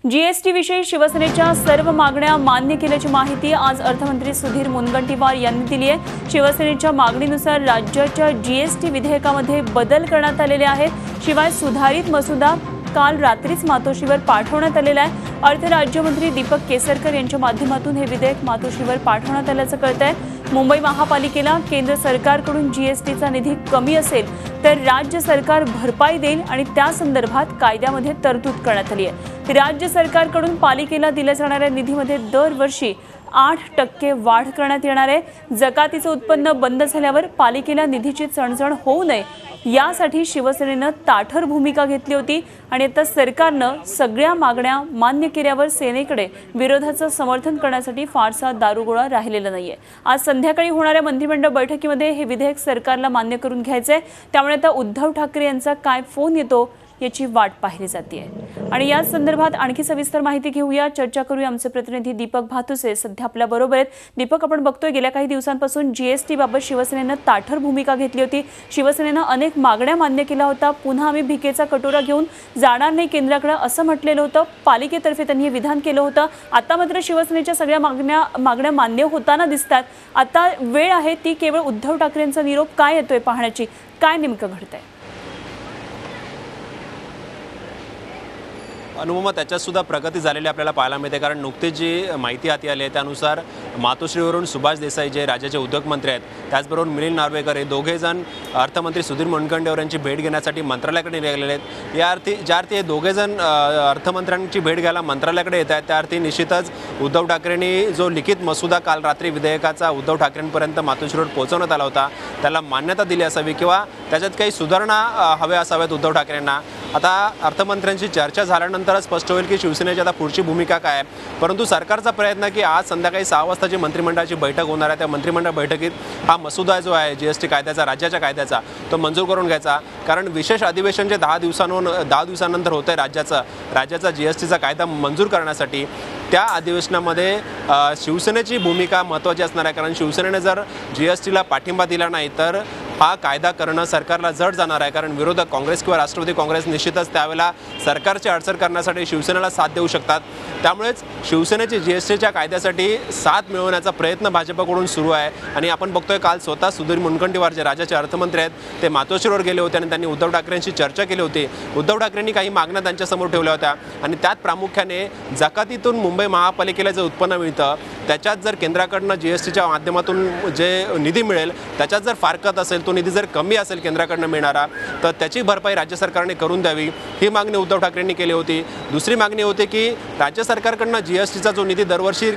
GST विषयी शिवसेनेच्या सर्व मागण्या मान्य केल्याची माहिती आज अर्थमंत्री सुधीर मुनगंटीवार यांनी दिली आहे। शिवसेनेच्या मागणीनुसार राज्याच्या जीएसटी विधेयकामध्ये बदल करण्यात आलेले आहेत। शिवाय सुधारित मसुदा काल रात्रीच मातोश्रीवर पाठवण्यात आलेला आहे। अर्थ राज्यमंत्री दीपक केसरकर यांच्या माध्यमातून हे विधेयक मातोश्रीवर पाठवण्यात आल्याचं कळतंय। मुंबई महापालिकेला केंद्र सरकारकडून जीएसटीचा निधी कमी असेल तर राज्य सरकार भरपाई देईल आणि त्या संदर्भात कायद्यामध्ये तरतूद करण्यात आली आहे। राज्य सरकारकडून पालिकेला दिल्या जाणाऱ्या निधीमध्ये दरवर्षी 8% वाढ करण्यात येणार आहे। जकातीचं उत्पन्न बंद झाल्यावर पालिकेला निधीची चणचण होऊ नये यासाठी शिवसेनेनं ताठर भूमिका घेतली होती आणि आता सरकारनं सगळ्या मागण्या मान्य केल्यावर सेनेकडे विरोधाचं समर्थन करण्यासाठी फारसा दारुगोळा राहिलेला नाहीये। आज संध्याकाळी होणाऱ्या मंत्रिमंडळ बैठकीमध्ये हे विधेयक सरकारला मान्य करून घ्यायचंय, त्यामुळे आता उद्धव ठाकरे यांचा काय फोन येतो याची वाट पाहिली जाते। आणि या संदर्भात आणखी सविस्तर माहिती घेऊया, चर्चा करूया। आमचे प्रतिनिधी दीपक भातुसे सध्या आपल्या बरोबर आहेत। दीपक, आपण बघतोय गेल्या काही दिवसांपासून जीएसटी बाबत शिवसेनेनं ताठर भूमिका घेतली होती। शिवसेनेनं अनेक मागण्या मान्य केल्या होत्या। पुन्हा आम्ही भिकेचा कटोरा घेऊन जाणार नाही केंद्राकडे असं म्हटलेलं होतं। पालिकेतर्फे त्यांनी हे विधान केलं होतं। आता मात्र शिवसेनेच्या सगळ्या मागण्या मान्य होताना दिसतात। आता वेळ आहे ती केवळ उद्धव ठाकरेंचा निरोप काय येतोय पाहण्याची। काय नेमकं घडतंय? अनुपमा, त्याच्यात सुद्धा प्रगती झालेली आपल्याला पाहायला मिळते, कारण नुकतीच जी माहिती हाती आली आहे त्यानुसार मातोश्रीवरून सुभाष देसाई जे राज्याचे उद्योगमंत्री आहेत, त्याचबरोबर मिलिंद नार्वेकर हे दोघे जण अर्थमंत्री सुधीर मुनगंटीवार यांची भेट घेण्यासाठी मंत्रालयाकडे निघालेले आहेत। या अर्थी ज्या अर्थी हे दोघे जण अर्थमंत्र्यांची भेट घ्यायला मंत्रालयाकडे येत आहेत, त्या अर्थी निश्चितच उद्धव ठाकरेंनी जो लिखित मसुदा काल रात्री विधेयकाचा उद्धव ठाकरेंपर्यंत मातोश्रीवर पोहोचवण्यात आला होता त्याला मान्यता दिली असावी किंवा त्याच्यात काही सुधारणा हव्या असाव्यात उद्धव ठाकरेंना। आता अर्थमंत्र्यांची चर्चा झाल्यानंतरच स्पष्ट होईल की शिवसेनेची आता पुढची भूमिका काय आहे। परंतु सरकारचा प्रयत्न की आज संध्याकाळी 6 वाजता जी मंत्रिमंडळाची बैठक होणार आहे त्या मंत्रिमंडळ बैठकीत हा मसुदा जो आहे जीएसटी कायद्याचा, राज्याच्या कायद्याचा, तो मंजूर करून घ्यायचा। कारण विशेष अधिवेशन जे 10 दिवसानंतर होतं आहे राज्याचा जीएसटीचा कायदा मंजूर करण्यासाठी, त्या अधिवेशनामध्ये शिवसेनेची भूमिका महत्त्वाची असणार आहे। कारण शिवसेनेने जर जीएसटीला पाठिंबा दिला नाही तर हा कायदा करणं सरकारला जड जाणार आहे। कारण विरोधक काँग्रेस किंवा राष्ट्रवादी काँग्रेस निश्चितच त्यावेळेला सरकारची अडचण करण्यासाठी शिवसेनेला साथ देऊ शकतात। त्यामुळेच शिवसेनेची जीएसटीच्या कायद्यासाठी साथ मिळवण्याचा प्रयत्न भाजपकडून सुरू आहे। आणि आपण बघतोय काल स्वतः सुधीर मुनगंटीवार जे राज्याचे अर्थमंत्री आहेत ते मातोश्रीवर गेले होते आणि त्यांनी उद्धव ठाकरेंशी चर्चा केली होती। उद्धव ठाकरेंनी काही मागण्या त्यांच्यासमोर ठेवल्या होत्या आणि त्यात प्रामुख्याने जकातीतून मुंबई महापालिकेला जे उत्पन्न मिळतं त्याच्यात जर केंद्राकडनं जीएसटीच्या माध्यमातून जे निधी मिळेल त्याच्यात जर फारकत असेल, तो निधी जर कमी असेल केंद्राकडनं मिळणारा, तर त्याची भरपाई राज्य सरकारने करून द्यावी, ही मागणी उद्धव ठाकरेंनी केली होती। दुसरी मागणी होती की राज्य सरकारकडनं जीएसटीचा जो निधी दरवर्षी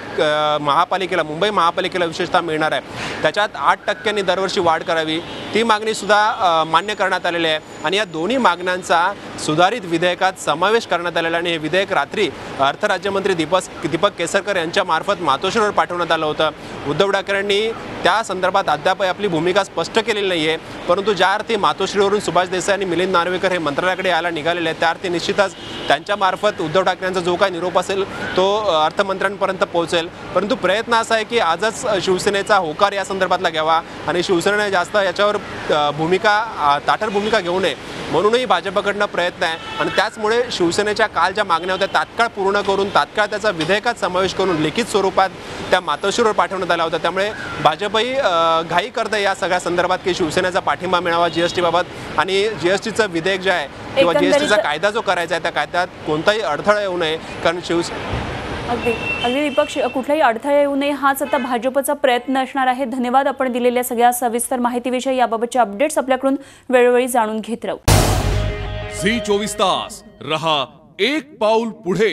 महापालिकेला, मुंबई महापालिकेला विशेषतः मिळणार आहे त्याच्यात 8% दरवर्षी वाढ करावी, ती मागणी सुद्धा मान्य करण्यात आलेली आहे। आणि या दोन्ही मागण्यांचा सुधारित विधेयकात समावेश करण्यात आलेला आणि हे विधेयक रात्री अर्थ राज्यमंत्री दीपक केसरकर यांच्या मार्फत मातोश्रीवर पाठवण्यात आलं होतं। उद्धव ठाकरेंनी त्या संदर्भात अद्याप आपली भूमिका स्पष्ट केलेली नाही आहे, परंतु ज्या अर्थी मातोश्रीवरून सुभाष देसाई आणि मिलिंद नार्वेकर हे मंत्रालयाकडे यायला निघालेले आहेत त्या अर्थी निश्चितच त्यांच्या मार्फत उद्धव ठाकरेंचा जो काही निरोप असेल तो अर्थमंत्र्यांपर्यंत पोहोचेल। परंतु प्रयत्न असा आहे की आजच शिवसेनेचा होकार या संदर्भातला घ्यावा आणि शिवसेनेने जास्त याच्यावर ताठर भूमिका घेऊ नये म्हणूनही भाजपकडनं प्रयत्न आहे। आणि त्याचमुळे शिवसेनेच्या काल ज्या मागण्या होत्या तात्काळ पूर्ण करून तात्काळ त्याचा विधेयकात समावेश करून लिखित स्वरूपात त्या मातोश्रीवर पाठवण्यात आल्या होत्या। त्यामुळे भाजपही घाई करते या सगळ्या संदर्भात की शिवसेनेचा पाठिंबा मिळावा जीएसटी बाबत आणि जीएसटीचं विधेयक जे आहे किंवा जीएसटीचा कायदा जो करायचा आहे त्या कायद्यात कोणताही अडथळा येऊ नये। कारण अगदी दीपक, कुठलाही अडथळा येऊ नये हाच आता भाजपचा प्रयत्न असणार आहे। धन्यवाद आपण दिलेल्या सगळ्या सविस्तर माहितीविषयी। याबाबतचे अपडेट्स आपल्याकडून वेळोवेळी जाणून घेत राहू। झी 24 तास रहा एक पाऊल पुढे।